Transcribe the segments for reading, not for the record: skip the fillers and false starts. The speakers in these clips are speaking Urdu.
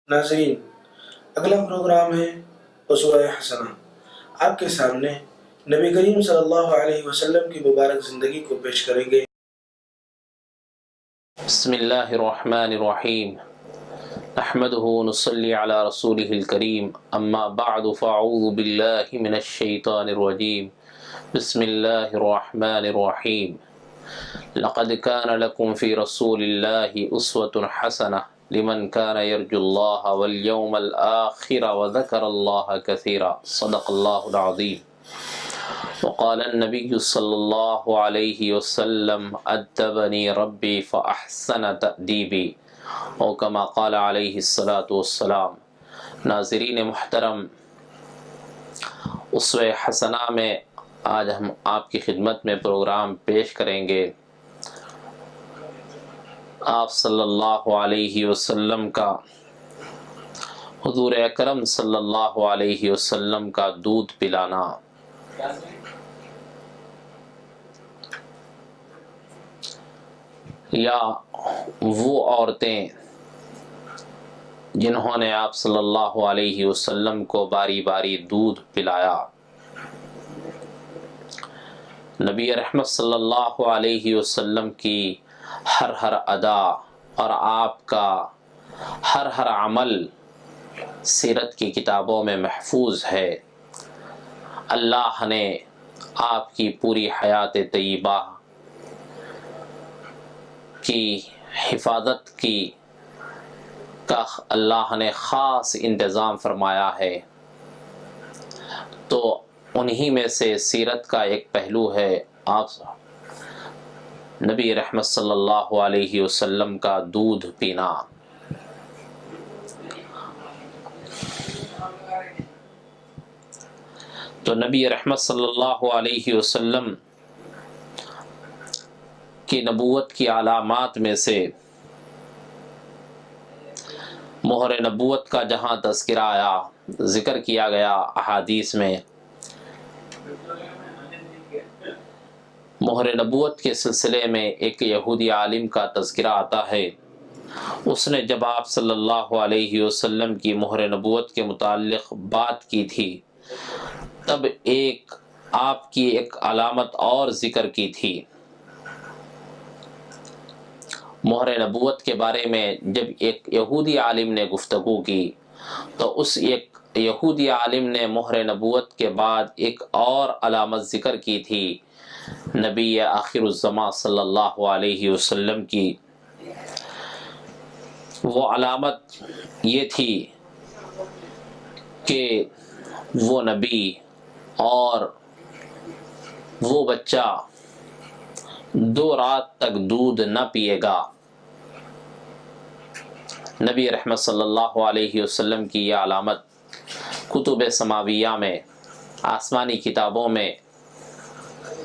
ناظرین، اگلا پروگرام ہے اسوہ حسنہ۔ آپ کے سامنے نبی کریم صلی اللہ علیہ وسلم کی مبارک زندگی کو پیش کریں گے۔ بسم اللہ الرحمن الرحیم، نحمده ونصلی علی رسوله الکریم، اما بعد فاعوذ باللہ من الشیطان الرجیم، بسم اللہ الرحمن الرحیم۔ لقد كان لكم في رسول الله أسوة حسنة لمن كان يرجو الله واليوم الآخر وذكر الله كثيرا، صدق الله العظيم۔ وقال النبي صلى الله عليه وسلم أدبني ربي فأحسن تأديبي، او كما قال عليه الصلاة والسلام۔ ناظرین محترم، اسوہ حسنہ میں آج ہم آپ کی خدمت میں پروگرام پیش کریں گے آپ صلی اللہ علیہ وسلم کا، حضور اکرم صلی اللہ علیہ وسلم کا دودھ پلانا۔ یا وہ عورتیں جنہوں نے آپ صلی اللہ علیہ وسلم کو باری باری دودھ پلایا۔ نبی رحمت صلی اللہ علیہ وسلم کی ہر ادا اور آپ کا ہر عمل سیرت کی کتابوں میں محفوظ ہے۔ اللہ نے آپ کی پوری حیات طیبہ کی حفاظت کا اللہ نے خاص انتظام فرمایا ہے۔ تو انہی میں سے سیرت کا ایک پہلو ہے آپ نبی رحمت صلی اللہ علیہ وسلم کا دودھ پینا۔ تو نبی رحمت صلی اللہ علیہ وسلم کی نبوت کی علامات میں سے مہر نبوت کا جہاں تذکرہ آیا، ذکر کیا گیا احادیث میں، مہر نبوت کے سلسلے میں ایک یہودی عالم کا تذکرہ آتا ہے۔ اس نے جب آپ صلی اللہ علیہ وسلم کی مہر نبوت کے متعلق بات کی تھی، تب آپ کی ایک علامت اور ذکر کی تھی۔ مہر نبوت کے بارے میں جب ایک یہودی عالم نے گفتگو کی تو اس ایک یہودی عالم نے مہر نبوت کے بعد ایک اور علامت ذکر کی تھی نبی آخر الزمان صلی اللہ علیہ وسلم کی۔ وہ علامت یہ تھی کہ وہ نبی اور وہ بچہ 2 رات تک دودھ نہ پیے گا۔ نبی رحمت صلی اللہ علیہ وسلم کی یہ علامت کتب سماویہ میں، آسمانی کتابوں میں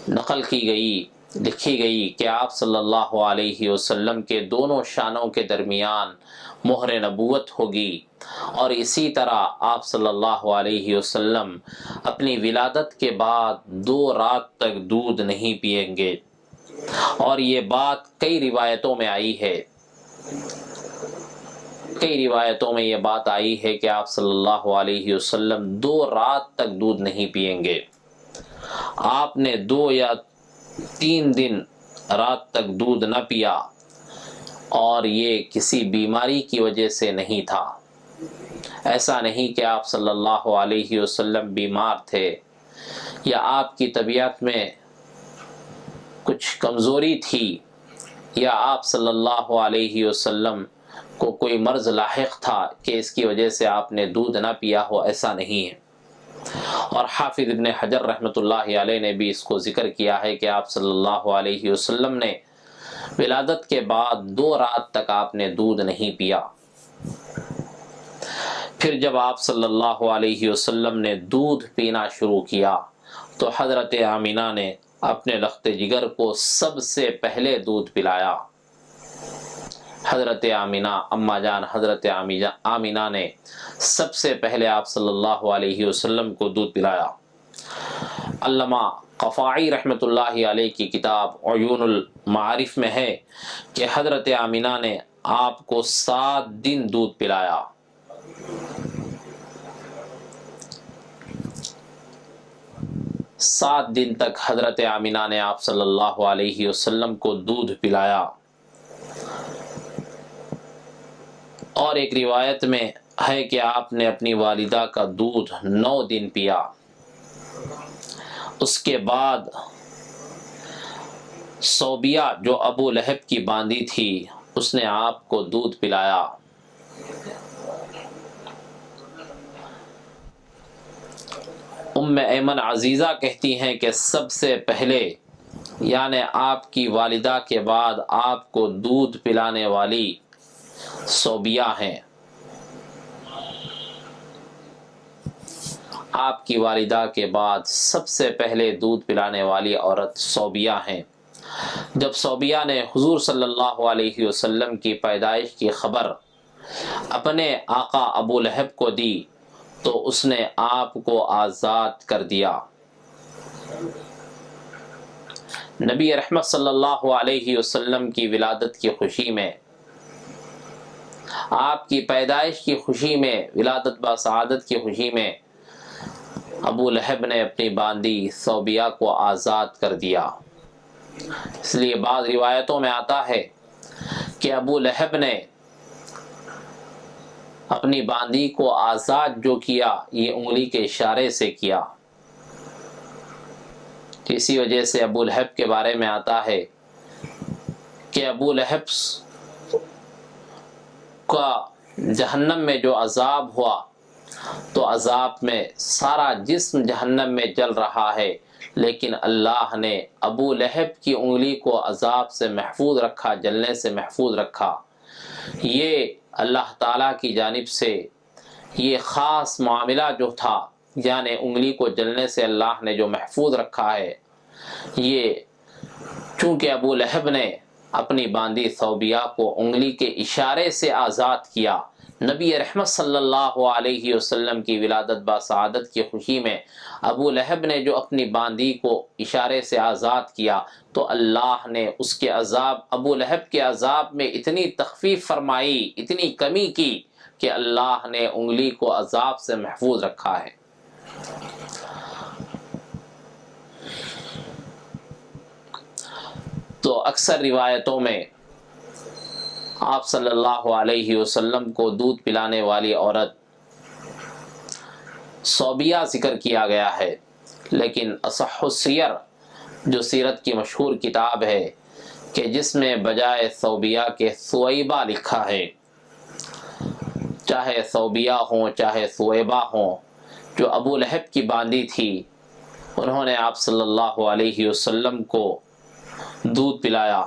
نقل کی گئی، لکھی گئی کہ آپ صلی اللہ علیہ وسلم کے دونوں شانوں کے درمیان مہر نبوت ہوگی، اور اسی طرح آپ صلی اللہ علیہ وسلم اپنی ولادت کے بعد 2 رات تک دودھ نہیں پئیں گے۔ اور یہ بات کئی روایتوں میں آئی ہے، کئی روایتوں میں یہ بات آئی ہے کہ آپ صلی اللہ علیہ وسلم 2 رات تک دودھ نہیں پئیں گے۔ آپ نے 2 یا 3 دن رات تک دودھ نہ پیا، اور یہ کسی بیماری کی وجہ سے نہیں تھا۔ ایسا نہیں کہ آپ صلی اللہ علیہ وسلم بیمار تھے یا آپ کی طبیعت میں کچھ کمزوری تھی یا آپ صلی اللہ علیہ وسلم کو کوئی مرض لاحق تھا کہ اس کی وجہ سے آپ نے دودھ نہ پیا ہو، ایسا نہیں ہے۔ اور حافظ ابن حجر رحمۃ اللہ علیہ نے بھی اس کو ذکر کیا ہے کہ آپ صلی اللہ علیہ وسلم نے ولادت کے بعد 2 رات تک آپ نے دودھ نہیں پیا۔ پھر جب آپ صلی اللہ علیہ وسلم نے دودھ پینا شروع کیا تو حضرت آمینہ نے اپنے لخت جگر کو سب سے پہلے دودھ پلایا۔ حضرت آمینہ، اماں جان حضرت آمینہ نے سب سے پہلے آپ صلی اللہ علیہ وسلم کو دودھ پلایا۔ علامہ قفاعی رحمۃ اللہ علیہ کی کتاب عیون المعارف میں ہے کہ حضرت آمینہ نے آپ کو 7 دن دودھ پلایا۔ سات دن تک حضرت آمینہ نے آپ صلی اللہ علیہ وسلم کو دودھ پلایا، اور ایک روایت میں ہے کہ آپ نے اپنی والدہ کا دودھ 9 دن پیا۔ اس کے بعد صوبیہ جو ابو لہب کی باندی تھی اس نے آپ کو دودھ پلایا۔ ام ایمن عزیزہ کہتی ہیں کہ سب سے پہلے یعنی آپ کی والدہ کے بعد آپ کو دودھ پلانے والی صوبیہ ہیں۔ آپ کی والدہ کے بعد سب سے پہلے دودھ پلانے والی عورت صوبیہ ہیں۔ جب صوبیہ نے حضور صلی اللہ علیہ وسلم کی پیدائش کی خبر اپنے آقا ابو لہب کو دی تو اس نے آپ کو آزاد کر دیا۔ نبی رحمت صلی اللہ علیہ وسلم کی ولادت کی خوشی میں، آپ کی پیدائش کی خوشی میں، ولادت با سعادت کی خوشی میں ابو لہب نے اپنی باندی صوبیہ کو آزاد کر دیا۔ اس لیے بعض روایتوں میں آتا ہے کہ ابو لہب نے اپنی باندی کو آزاد جو کیا یہ انگلی کے اشارے سے کیا۔ اسی وجہ سے ابو لہب کے بارے میں آتا ہے کہ ابو لہب کا جہنم میں جو عذاب ہوا تو عذاب میں سارا جسم جہنم میں جل رہا ہے، لیکن اللہ نے ابو لہب کی انگلی کو عذاب سے محفوظ رکھا، جلنے سے محفوظ رکھا۔ یہ اللہ تعالیٰ کی جانب سے یہ خاص معاملہ جو تھا، یعنی انگلی کو جلنے سے اللہ نے جو محفوظ رکھا ہے، یہ چونکہ ابو لہب نے اپنی باندی صوبیہ کو انگلی کے اشارے سے آزاد کیا، نبی رحمت صلی اللہ علیہ وسلم کی ولادت با سعادت کی خوشی میں ابو لہب نے جو اپنی باندی کو اشارے سے آزاد کیا تو اللہ نے اس کے عذاب، ابو لہب کے عذاب میں اتنی تخفیف فرمائی، اتنی کمی کی کہ اللہ نے انگلی کو عذاب سے محفوظ رکھا ہے۔ تو اکثر روایتوں میں آپ صلی اللہ علیہ وسلم کو دودھ پلانے والی عورت صوبیہ ذکر کیا گیا ہے، لیکن اصح السیر جو سیرت کی مشہور کتاب ہے کہ جس میں بجائے صوبیہ کے ثویبہ لکھا ہے، چاہے صوبیہ ہوں چاہے ثویبہ ہوں، جو ابو لہب کی باندی تھی، انہوں نے آپ صلی اللہ علیہ وسلم کو دودھ پلایا۔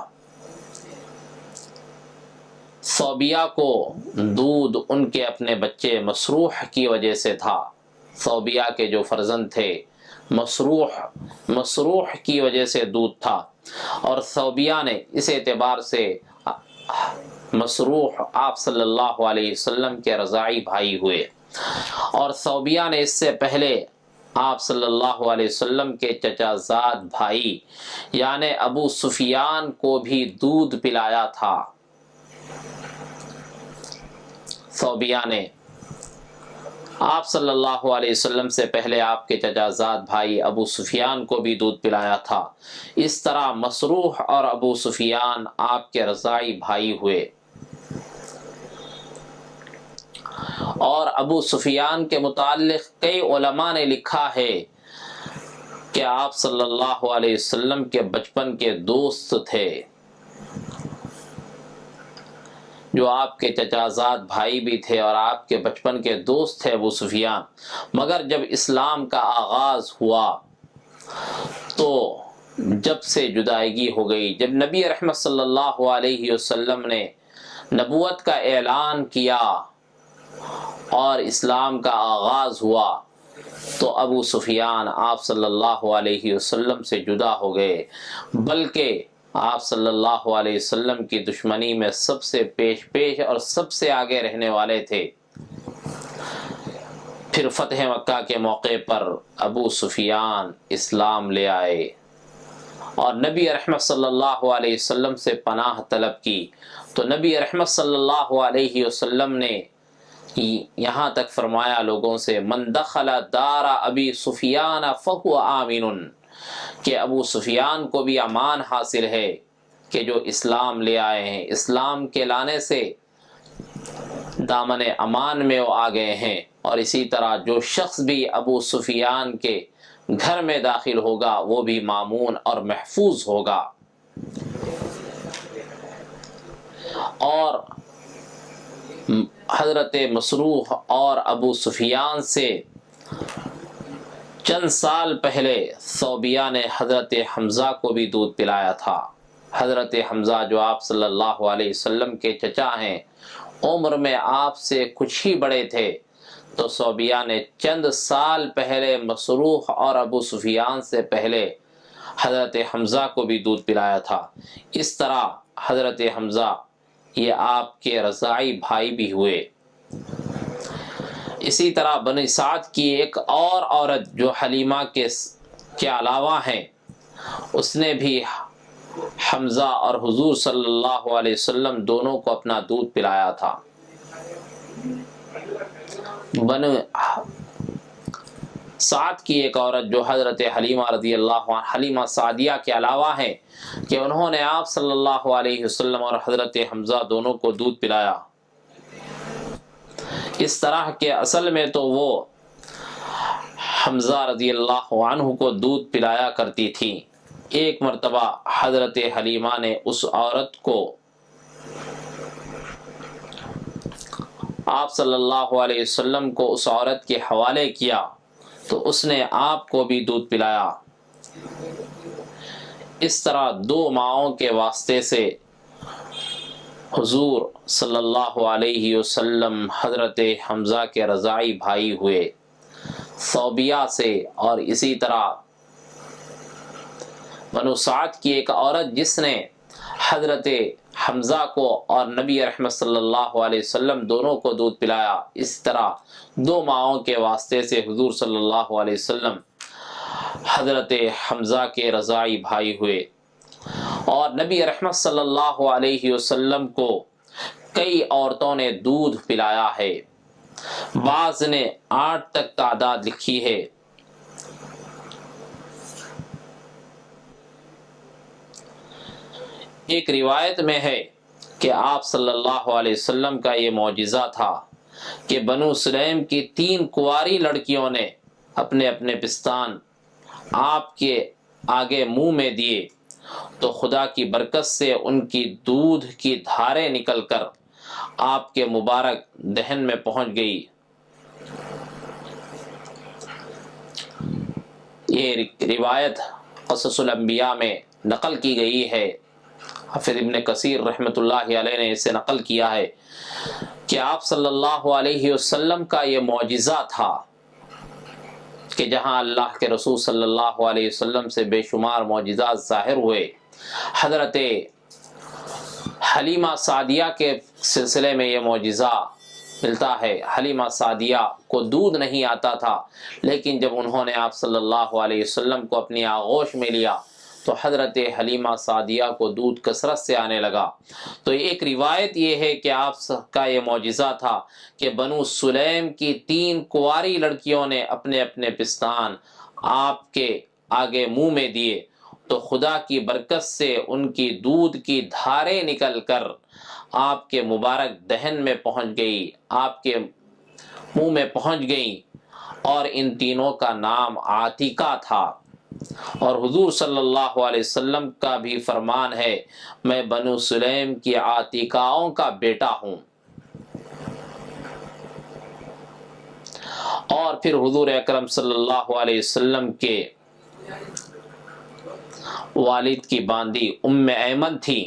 صوبیہ کو دودھ ان کے اپنے بچے مسروح کی وجہ سے تھا، صوبیہ کے جو فرزند تھے مسروح کی وجہ سے دودھ تھا، اور صوبیہ نے اس اعتبار سے مسروح آپ صلی اللہ علیہ وسلم کے رضاعی بھائی ہوئے، اور صوبیہ نے اس سے پہلے آپ صلی اللہ علیہ وسلم کے چچا زاد بھائی یعنی ابو سفیان کو بھی دودھ پلایا تھا۔ صوبیہ نے آپ صلی اللہ علیہ وسلم سے پہلے آپ کے چچا زاد بھائی ابو سفیان کو بھی دودھ پلایا تھا۔ اس طرح مسروح اور ابو سفیان آپ کے رضاعی بھائی ہوئے، اور ابو سفیان کے متعلق کئی علماء نے لکھا ہے کہ آپ صلی اللہ علیہ وسلم کے بچپن کے دوست تھے، جو آپ کے چچا زاد بھائی بھی تھے اور آپ کے بچپن کے دوست تھے ابو سفیان۔ مگر جب اسلام کا آغاز ہوا تو جب سے جدائیگی ہو گئی، جب نبی رحمت صلی اللہ علیہ وسلم نے نبوت کا اعلان کیا اور اسلام کا آغاز ہوا تو ابو سفیان آپ صلی اللہ علیہ وسلم سے جدا ہو گئے، بلکہ آپ صلی اللہ علیہ وسلم کی دشمنی میں سب سے پیش اور سب سے آگے رہنے والے تھے۔ پھر فتح مکہ کے موقع پر ابو سفیان اسلام لے آئے اور نبی رحمت صلی اللہ علیہ وسلم سے پناہ طلب کی، تو نبی رحمت صلی اللہ علیہ وسلم نے یہاں تک فرمایا لوگوں سے من دخل دار ابی سفیان فہو آمن، کہ ابو سفیان کو بھی امان حاصل ہے کہ جو اسلام لے آئے ہیں، اسلام کے لانے سے دامن امان میں وہ آ گئے ہیں، اور اسی طرح جو شخص بھی ابو سفیان کے گھر میں داخل ہوگا وہ بھی مامون اور محفوظ ہوگا۔ اور حضرت مسروح اور ابو سفیان سے چند سال پہلے ثوبیہ نے حضرت حمزہ کو بھی دودھ پلایا تھا۔ حضرت حمزہ جو آپ صلی اللہ علیہ وسلم کے چچا ہیں، عمر میں آپ سے کچھ ہی بڑے تھے، تو ثوبیہ نے چند سال پہلے مسروح اور ابو سفیان سے پہلے حضرت حمزہ کو بھی دودھ پلایا تھا۔ اس طرح حضرت حمزہ یہ آپ کے رضاعی بھائی بھی ہوئے۔ اسی طرح بنی سعد کی ایک اور عورت جو حلیمہ کے علاوہ ہیں، اس نے بھی حمزہ اور حضور صلی اللہ علیہ وسلم دونوں کو اپنا دودھ پلایا تھا۔ بنی سعد کی ایک عورت جو حضرت حلیمہ رضی اللہ عنہ، حلیمہ سعدیہ کے علاوہ ہیں، کہ انہوں نے آپ صلی اللہ علیہ وسلم اور حضرت حمزہ دونوں کو دودھ پلایا۔ اس طرح کے اصل میں تو وہ حمزہ رضی اللہ عنہ کو دودھ پلایا کرتی تھی۔ ایک مرتبہ حضرت حلیمہ نے اس عورت کو آپ صلی اللہ علیہ وسلم کو اس عورت کے حوالے کیا تو اس نے آپ کو بھی دودھ پلایا۔ اس طرح دو ماؤں کے واسطے سے حضور صلی اللہ علیہ وسلم حضرت حمزہ کے رضاعی بھائی ہوئے ثوبیہ سے، اور اسی طرح بنو سعد کی ایک عورت جس نے حضرت حمزہ کو اور نبی رحمت صلی اللہ علیہ وسلم دونوں کو دودھ پلایا۔ اس طرح دو ماؤں کے واسطے سے حضور صلی اللہ علیہ وسلم حضرت حمزہ کے رضاعی بھائی ہوئے، اور نبی رحمت صلی اللہ علیہ وسلم کو کئی عورتوں نے دودھ پلایا ہے۔ بعض نے 8 تک تعداد لکھی ہے۔ ایک روایت میں ہے کہ آپ صلی اللہ علیہ وسلم کا یہ معجزہ تھا کہ بنو سلیم کی 3 کنواری لڑکیوں نے اپنے اپنے پستان آپ کے آگے منہ میں دیے تو خدا کی برکت سے ان کی دودھ کی دھاریں نکل کر آپ کے مبارک دہن میں پہنچ گئی۔ یہ روایت قصص الانبیاء میں نقل کی گئی ہے۔ حافظ ابن کثیر رحمۃ اللہ علیہ نے اسے نقل کیا ہے کہ آپ صلی اللہ علیہ وسلم کا یہ معجزہ تھا کہ جہاں اللہ کے رسول صلی اللہ علیہ وسلم سے بے شمار معجزات ظاہر ہوئے، حضرت حلیمہ سعدیہ کے سلسلے میں یہ معجزہ ملتا ہے۔ حلیمہ سعدیہ کو دودھ نہیں آتا تھا، لیکن جب انہوں نے آپ صلی اللہ علیہ وسلم کو اپنی آغوش میں لیا تو حضرت حلیمہ سعدیہ کو دودھ کثرت سے آنے لگا۔ تو ایک روایت یہ ہے کہ آپ کا یہ معجزہ تھا کہ بنو سلیم کی 3 کنواری لڑکیوں نے اپنے اپنے پستان آپ کے آگے منہ میں دیے تو خدا کی برکت سے ان کی دودھ کی دھاریں نکل کر آپ کے مبارک دہن میں پہنچ گئی، آپ کے منہ میں پہنچ گئی، اور ان تینوں کا نام عاتقہ تھا۔ اور حضور صلی اللہ علیہ وسلم کا بھی فرمان ہے، میں بنو سلیم کی عاتقاؤں کا بیٹا ہوں۔ اور پھر حضور اکرم صلی اللہ علیہ وسلم کے والد کی باندی ام ایمن تھی۔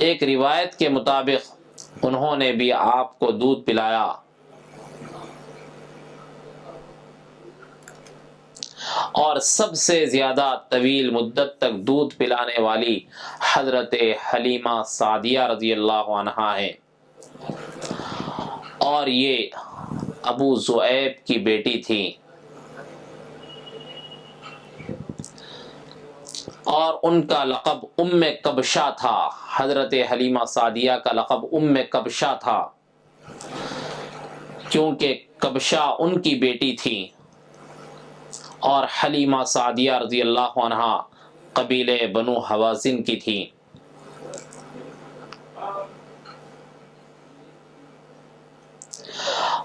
ایک روایت کے مطابق انہوں نے بھی آپ کو دودھ پلایا، اور سب سے زیادہ طویل مدت تک دودھ پلانے والی حضرت حلیمہ سعدیہ رضی اللہ عنہا ہے، اور یہ ابو زؤیب کی بیٹی تھی، اور ان کا لقب ام کبشہ تھا۔ حضرت حلیمہ سعدیہ کا لقب ام کبشہ تھا۔ کیونکہ کبشہ ان کی بیٹی تھی اور حلیمہ سعدیہ رضی اللہ عنہا قبیلے بنو حوازن کی تھی۔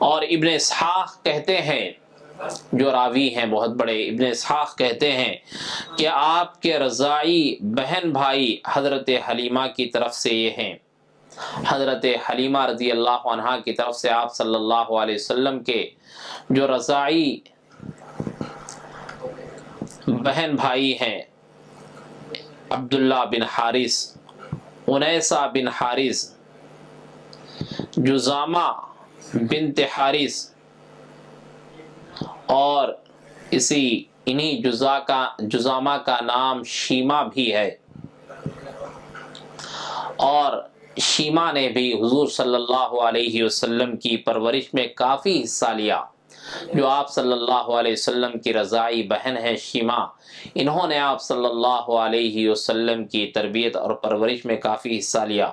اور ابن اسحاق کہتے ہیں، جو راوی ہیں بہت بڑے، ابن اسحاق کہتے ہیں کہ آپ کے رضاعی بہن بھائی حضرت حلیمہ کی طرف سے یہ ہیں، حضرت حلیمہ رضی اللہ عنہا کی طرف سے آپ صلی اللہ علیہ وسلم کے جو رضاعی بہن بھائی ہیں، عبداللہ بن حارث، انیسہ بن حارث، جزامہ بنت حارث، اور انہی جزامہ کا نام شیمہ بھی ہے، اور شیمہ نے بھی حضور صلی اللہ علیہ وسلم کی پرورش میں کافی حصہ لیا۔ جو آپ صلی اللہ علیہ وسلم کی رضاعی بہن ہے شیمہ، انہوں نے آپ صلی اللہ علیہ وسلم کی تربیت اور پرورش میں کافی حصہ لیا،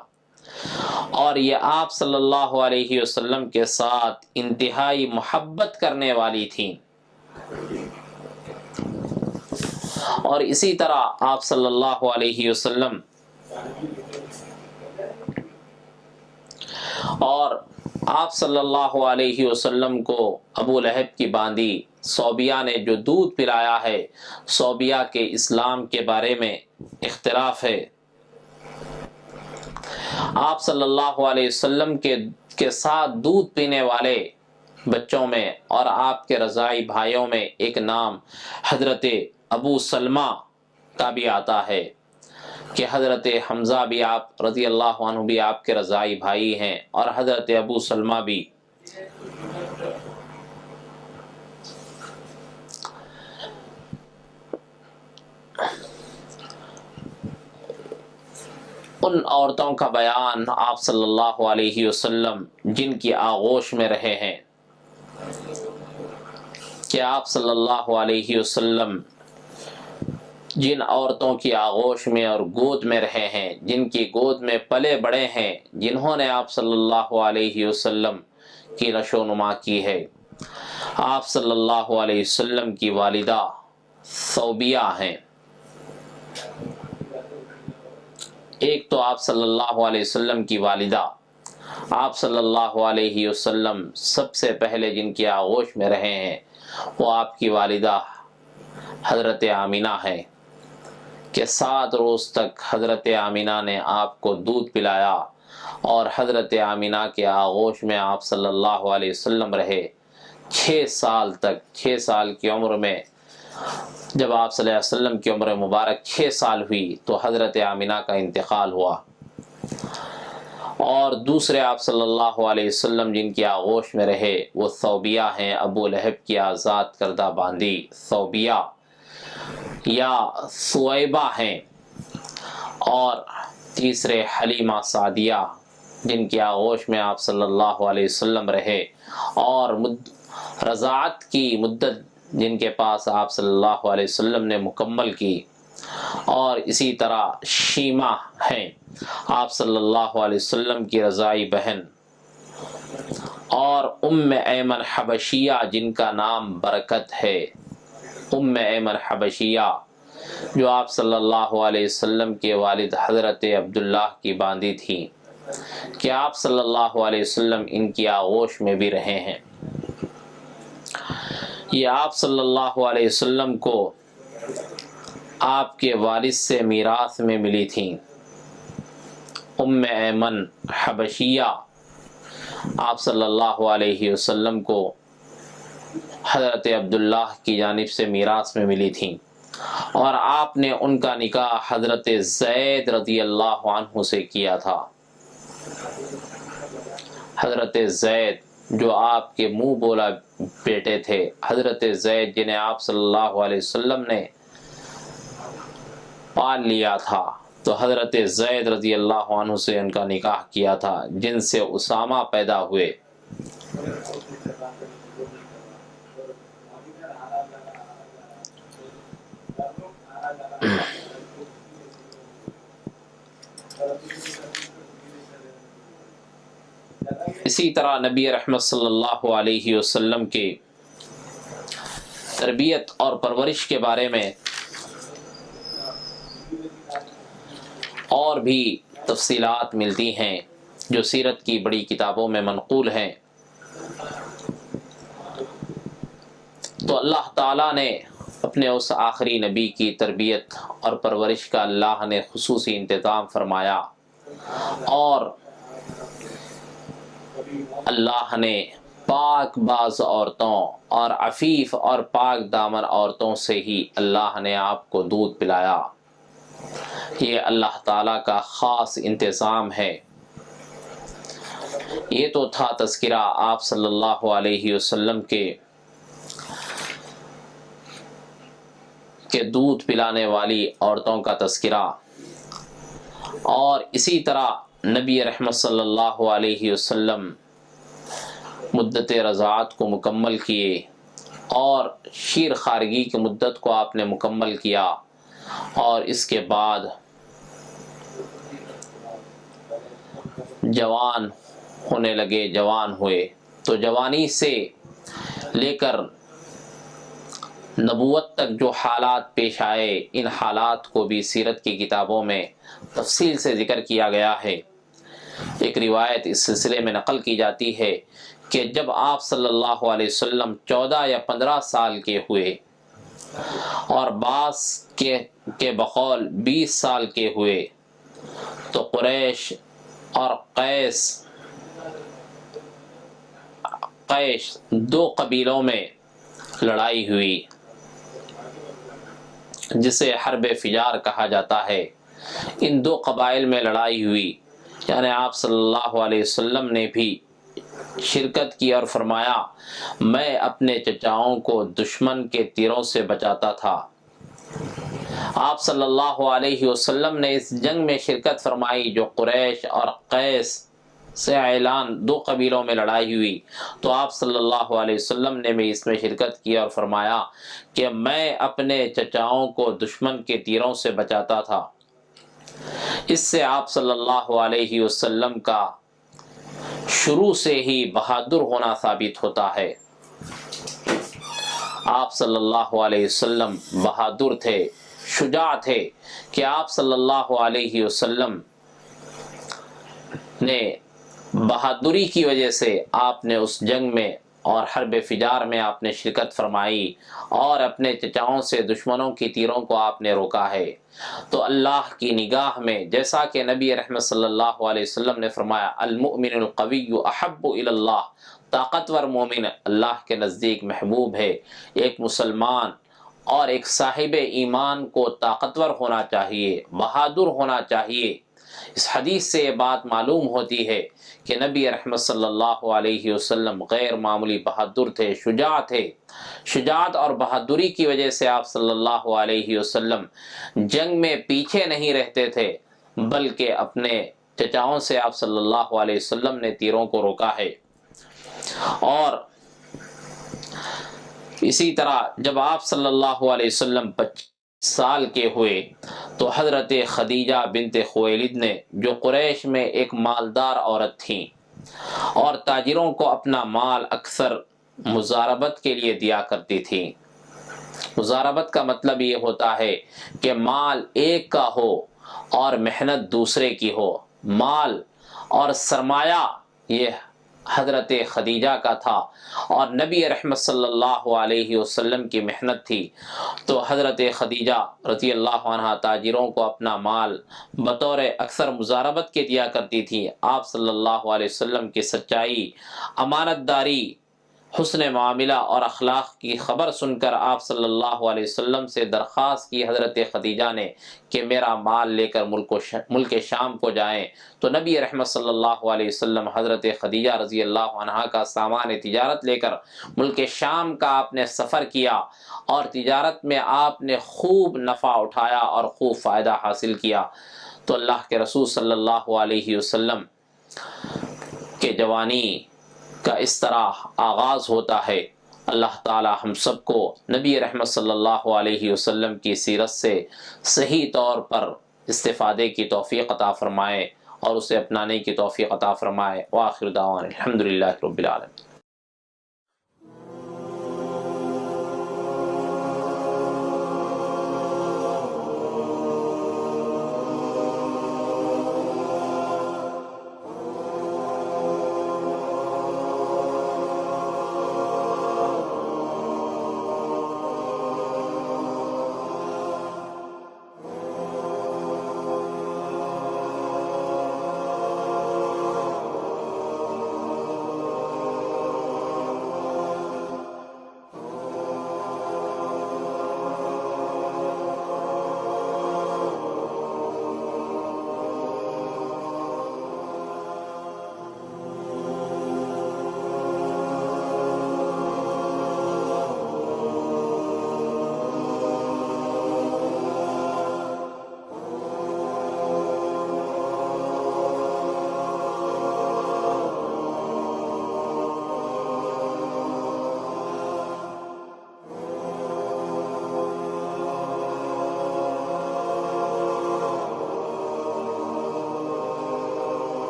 اور یہ آپ صلی اللہ علیہ وسلم کے ساتھ انتہائی محبت کرنے والی تھیں۔ اور اسی طرح آپ صلی اللہ علیہ وسلم کو ابو لہب کی باندی صوبیہ نے جو دودھ پلایا ہے، صوبیہ کے اسلام کے بارے میں اختلاف ہے۔ آپ صلی اللہ علیہ وسلم کے ساتھ دودھ پینے والے بچوں میں اور آپ کے رضاعی بھائیوں میں ایک نام حضرت ابو سلمہ کا بھی آتا ہے کہ حضرت حمزہ بھی آپ رضی اللہ عنہ بھی آپ کے رضاعی بھائی ہیں، اور حضرت ابو سلمہ بھی۔ ان عورتوں کا بیان آپ صلی اللہ علیہ وسلم جن کی آغوش میں رہے ہیں، کہ آپ صلی اللہ علیہ وسلم جن عورتوں کی آغوش میں اور گود میں رہے ہیں، جن کی گود میں پلے بڑے ہیں، جنہوں نے آپ صلی اللہ علیہ وسلم کی نشو نما کی ہے، آپ صلی اللہ علیہ وسلم کی والدہ ثوبیہ ہیں۔ ایک تو آپ صلی اللہ علیہ وسلم کی والدہ، آپ صلی اللہ علیہ وسلم سب سے پہلے جن کی آغوش میں رہے ہیں وہ آپ کی والدہ حضرت آمینہ ہے، کہ 7 روز تک حضرت آمینہ نے آپ کو دودھ پلایا، اور حضرت آمینہ کے آغوش میں آپ صلی اللہ علیہ وسلم رہے 6 سال تک۔ 6 سال کی عمر میں جب آپ صلی اللہ علیہ وسلم کی عمر مبارک 6 سال ہوئی تو حضرت آمینہ کا انتقال ہوا، اور دوسرے آپ صلی اللہ علیہ وسلم جن کی آغوش میں رہے وہ ثوبیہ ہیں، ابو لہب کی آزاد کردہ باندی ثوبیہ یا ثویبہ ہیں، اور تیسرے حلیمہ سعدیہ جن کی آغوش میں آپ صلی اللہ علیہ وسلم رہے، اور رضاعت کی مدت جن کے پاس آپ صلی اللہ علیہ وسلم نے مکمل کی، اور اسی طرح شیمہ ہیں آپ صلی اللہ علیہ وسلم کی رضاعی بہن، اور ام ایمن حبشیہ جن کا نام برکت ہے، ام ایمن حبشیہ جو آپ صلی اللہ علیہ وسلم کے والد حضرت عبداللہ کی باندی تھی، کہ آپ صلی اللہ علیہ وسلم ان کی آغوش میں بھی رہے ہیں۔ یہ آپ صلی اللہ علیہ وسلم کو آپ کے والد سے میراث میں ملی تھیں۔ ام ایمن حبشیہ آپ صلی اللہ علیہ وسلم کو حضرت عبداللہ کی جانب سے میراث میں ملی تھیں، اور آپ نے ان کا نکاح حضرت زید رضی اللہ عنہ سے کیا تھا۔ حضرت زید جو آپ کے منہ بولا بیٹے تھے، حضرت زید جنہیں آپ صلی اللہ علیہ وسلم نے پال لیا تھا، تو حضرت زید رضی اللہ عنہ سے ان کا نکاح کیا تھا، جن سے اسامہ پیدا ہوئے۔ اسی طرح نبی رحمت صلی اللہ علیہ وسلم کے تربیت اور پرورش کے بارے میں اور بھی تفصیلات ملتی ہیں جو سیرت کی بڑی کتابوں میں منقول ہیں۔ تو اللہ تعالیٰ نے اپنے اس آخری نبی کی تربیت اور پرورش کا اللہ نے خصوصی انتظام فرمایا، اور اللہ نے پاک باز عورتوں اور عفیف اور پاک دامن عورتوں سے ہی اللہ نے آپ کو دودھ پلایا۔ یہ اللہ تعالیٰ کا خاص انتظام ہے۔ یہ تو تھا تذکرہ آپ صلی اللہ علیہ وسلم کے دودھ پلانے والی عورتوں کا تذکرہ، اور اسی طرح نبی رحمت صلی اللہ علیہ وسلم مدت رضاعت کو مکمل کیے، اور شیر خارگی کی مدت کو آپ نے مکمل کیا، اور اس کے بعد جوان ہونے لگے، جوان ہوئے، تو جوانی سے لے کر نبوت تک جو حالات پیش آئے، ان حالات کو بھی سیرت کی کتابوں میں تفصیل سے ذکر کیا گیا ہے۔ ایک روایت اس سلسلے میں نقل کی جاتی ہے کہ جب آپ صلی اللہ علیہ وسلم 14 یا 15 سال کے ہوئے، اور بعض کے بقول 20 سال کے ہوئے، تو قریش اور قیش دو قبیلوں میں لڑائی ہوئی، جسے حرب فجار کہا جاتا ہے۔ ان دو قبائل میں لڑائی ہوئی، یعنی آپ صلی اللہ علیہ وسلم نے بھی شرکت کی اور فرمایا، میں اپنے چچاؤں کو دشمن کے تیروں سے بچاتا تھا۔ آپ صلی اللہ علیہ وسلم نے اس جنگ میں شرکت فرمائی جو قریش اور قیس سے اعلان، دو قبیلوں میں لڑائی ہوئی، تو آپ صلی اللہ علیہ وسلم نے بھی اس میں شرکت کی اور فرمایا کہ میں اپنے چچاؤں کو دشمن کے تیروں سے بچاتا تھا۔ اس سے آپ صلی اللہ علیہ وسلم کا شروع سے ہی بہادر ہونا ثابت ہوتا ہے۔ آپ صلی اللہ علیہ وسلم بہادر تھے، شجاع تھے، کہ آپ صلی اللہ علیہ وسلم نے بہادری کی وجہ سے آپ نے اس جنگ میں اور حرب فجار میں آپ نے شرکت فرمائی، اور اپنے چچاؤں سے دشمنوں کی تیروں کو آپ نے روکا ہے۔ تو اللہ کی نگاہ میں، جیسا کہ نبی رحمت صلی اللہ علیہ وسلم نے فرمایا، المؤمن القوی احب الی اللہ، طاقتور مومن اللہ کے نزدیک محبوب ہے۔ ایک مسلمان اور ایک صاحب ایمان کو طاقتور ہونا چاہیے، بہادر ہونا چاہیے۔ اس حدیث سے یہ بات معلوم ہوتی ہے کہ نبی رحمت صلی اللہ علیہ وسلم غیر معمولی بہادر تھے، شجاع تھے۔ شجاعت اور بہادری کی وجہ سے آپ صلی اللہ علیہ وسلم جنگ میں پیچھے نہیں رہتے تھے، بلکہ اپنے چچاؤں سے آپ صلی اللہ علیہ وسلم نے تیروں کو روکا ہے۔ اور اسی طرح جب آپ صلی اللہ علیہ وسلم 25 سال کے ہوئے، تو حضرت خدیجہ بنت خویلد نے، جو قریش میں ایک مالدار عورت تھیں اور تاجروں کو اپنا مال اکثر مزاربت کے لیے دیا کرتی تھی۔ مزاربت کا مطلب یہ ہوتا ہے کہ مال ایک کا ہو اور محنت دوسرے کی ہو۔ مال اور سرمایہ یہ حضرت خدیجہ کا تھا، اور نبی رحمت صلی اللہ علیہ وسلم کی محنت تھی۔ تو حضرت خدیجہ رضی اللہ عنہ تاجروں کو اپنا مال بطور اکثر مزاربت کے دیا کرتی تھی۔ آپ صلی اللہ علیہ وسلم کی سچائی، امانت داری، حسن معاملہ اور اخلاق کی خبر سن کر آپ صلی اللہ علیہ وسلم سے درخواست کی حضرت خدیجہ نے کہ میرا مال لے کر ملک شام کو جائیں۔ تو نبی رحمت صلی اللہ علیہ وسلم حضرت خدیجہ رضی اللہ عنہا کا سامان تجارت لے کر ملک شام کا آپ نے سفر کیا، اور تجارت میں آپ نے خوب نفع اٹھایا اور خوب فائدہ حاصل کیا۔ تو اللہ کے رسول صلی اللہ علیہ وسلم کے جوانی کا اس طرح آغاز ہوتا ہے۔ اللہ تعالی ہم سب کو نبی رحمت صلی اللہ علیہ وسلم کی سیرت سے صحیح طور پر استفادے کی توفیق عطا فرمائے، اور اسے اپنانے کی توفیق عطا فرمائے۔ وآخر دعوانا الحمدللہ رب العالمین۔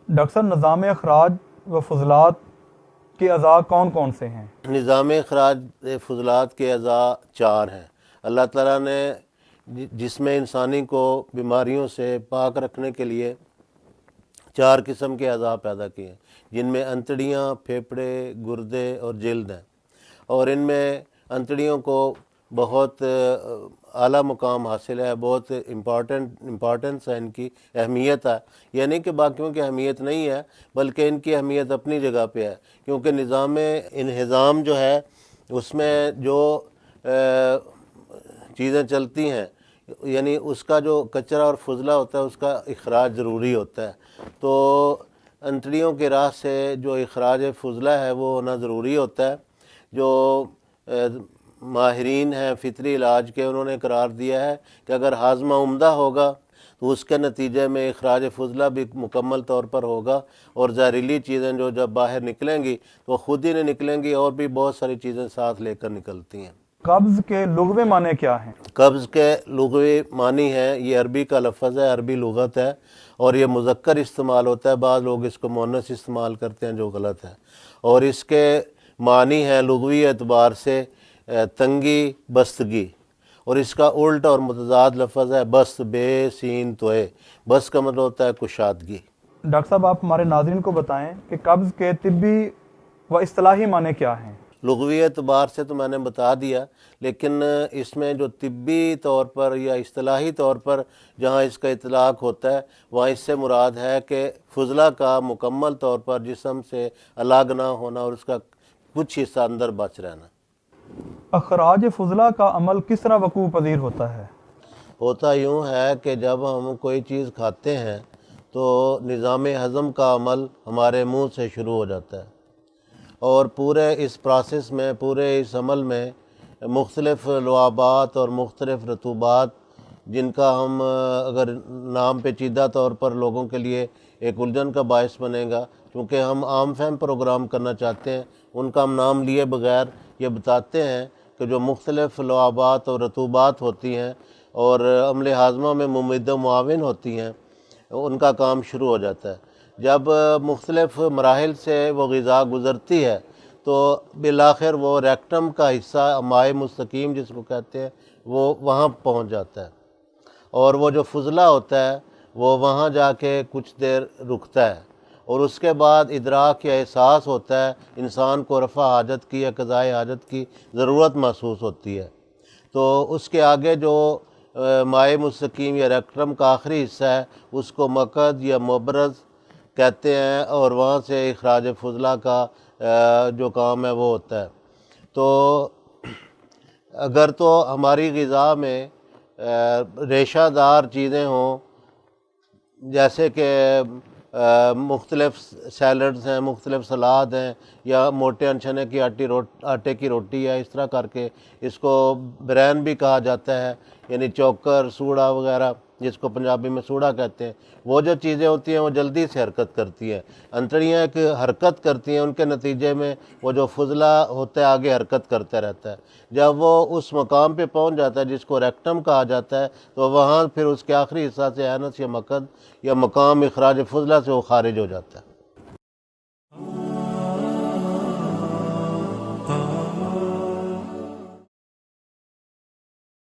ڈاکٹر صاحب، نظام اخراج و فضلات کے اعضاء کون کون سے ہیں؟ نظام اخراج فضلات کے اعضاء 4 ہیں۔ اللہ تعالیٰ نے جسم انسانی کو بیماریوں سے پاک رکھنے کے لیے 4 قسم کے اعضاء پیدا کیے ہیں، جن میں انتڑیاں، پھیپھڑے، گردے اور جلد ہیں، اور ان میں انتڑیوں کو بہت اعلیٰ مقام حاصل ہے، بہت امپورٹنس ہے، ان کی اہمیت ہے۔ یہ نہیں کہ باقیوں کی اہمیت نہیں ہے، بلکہ ان کی اہمیت اپنی جگہ پہ ہے، کیونکہ نظام انہضام جو ہے اس میں جو چیزیں چلتی ہیں، یعنی اس کا جو کچرا اور فضلہ ہوتا ہے اس کا اخراج ضروری ہوتا ہے، تو انتڑیوں کے راہ سے جو اخراج فضلہ ہے وہ ہونا ضروری ہوتا ہے۔ جو ماہرین ہیں فطری علاج کے، انہوں نے قرار دیا ہے کہ اگر ہاضمہ عمدہ ہوگا تو اس کے نتیجے میں اخراج فضلہ بھی مکمل طور پر ہوگا، اور زہریلی چیزیں جو جب باہر نکلیں گی تو خود ہی نہیں نکلیں گی، اور بھی بہت ساری چیزیں ساتھ لے کر نکلتی ہیں۔ قبض کے لغوی معنی کیا ہیں؟ قبض کے لغوی معنی ہے، یہ عربی کا لفظ ہے، عربی لغت ہے، اور یہ مذکر استعمال ہوتا ہے، بعض لوگ اس کو مؤنث استعمال کرتے ہیں جو غلط ہے، اور اس کے معنی ہے لغوی اعتبار سے تنگی، بستگی، اور اس کا الٹ اور متضاد لفظ ہے بست، بے سین توئے، بس کا مطلب ہوتا ہے کشادگی۔ ڈاکٹر صاحب، آپ ہمارے ناظرین کو بتائیں کہ قبض کے طبی و اصطلاحی معنی کیا ہیں؟ لغوی اعتبار سے تو میں نے بتا دیا، لیکن اس میں جو طبی طور پر یا اصطلاحی طور پر جہاں اس کا اطلاق ہوتا ہے وہاں اس سے مراد ہے کہ فضلہ کا مکمل طور پر جسم سے الگ نہ ہونا اور اس کا کچھ حصہ اندر بچ رہنا۔ اخراج فضلہ کا عمل کس طرح وقوع پذیر ہوتا ہے؟ ہوتا یوں ہے کہ جب ہم کوئی چیز کھاتے ہیں تو نظام ہضم کا عمل ہمارے منہ سے شروع ہو جاتا ہے، اور پورے اس پروسیس میں، پورے اس عمل میں مختلف لعابات اور مختلف رطوبات، جن کا ہم اگر نام پیچیدہ طور پر لوگوں کے لیے ایک الجھن کا باعث بنے گا، کیونکہ ہم عام فہم پروگرام کرنا چاہتے ہیں، ان کا ہم نام لیے بغیر یہ بتاتے ہیں کہ جو مختلف لعابات اور رطوبات ہوتی ہیں اور عمل ہاضمہ میں ممد و معاون ہوتی ہیں، ان کا کام شروع ہو جاتا ہے۔ جب مختلف مراحل سے وہ غذا گزرتی ہے تو بالآخر وہ ریکٹم کا حصہ، مائع مستقیم جس کو کہتے ہیں، وہ وہاں پہنچ جاتا ہے، اور وہ جو فضلہ ہوتا ہے وہ وہاں جا کے کچھ دیر رکتا ہے، اور اس کے بعد ادراک یا احساس ہوتا ہے، انسان کو رفع حاجت کی یا قضاء حاجت کی ضرورت محسوس ہوتی ہے۔ تو اس کے آگے جو مائع مستقیم یا ریکٹم کا آخری حصہ ہے اس کو مقد یا مبرز کہتے ہیں، اور وہاں سے اخراج فضلہ کا جو کام ہے وہ ہوتا ہے۔ تو اگر تو ہماری غذا میں ریشہ دار چیزیں ہوں، جیسے کہ مختلف سیلڈز ہیں، مختلف سلاد ہیں، یا موٹے انچنے کی آٹے کی روٹی ہے، اس طرح کر کے اس کو برین بھی کہا جاتا ہے، یعنی چوکر، سوڑا وغیرہ، جس کو پنجابی میں سوڑا کہتے ہیں، وہ جو چیزیں ہوتی ہیں وہ جلدی سے حرکت کرتی ہیں۔ انتڑیاں ایک حرکت کرتی ہیں، ان کے نتیجے میں وہ جو فضلہ ہوتا ہے آگے حرکت کرتا رہتا ہے۔ جب وہ اس مقام پہ پہنچ جاتا ہے جس کو ریکٹم کہا جاتا ہے، تو وہاں پھر اس کے آخری حصہ سے اینس یا مقد یا مقام اخراج فضلہ سے وہ خارج ہو جاتا ہے۔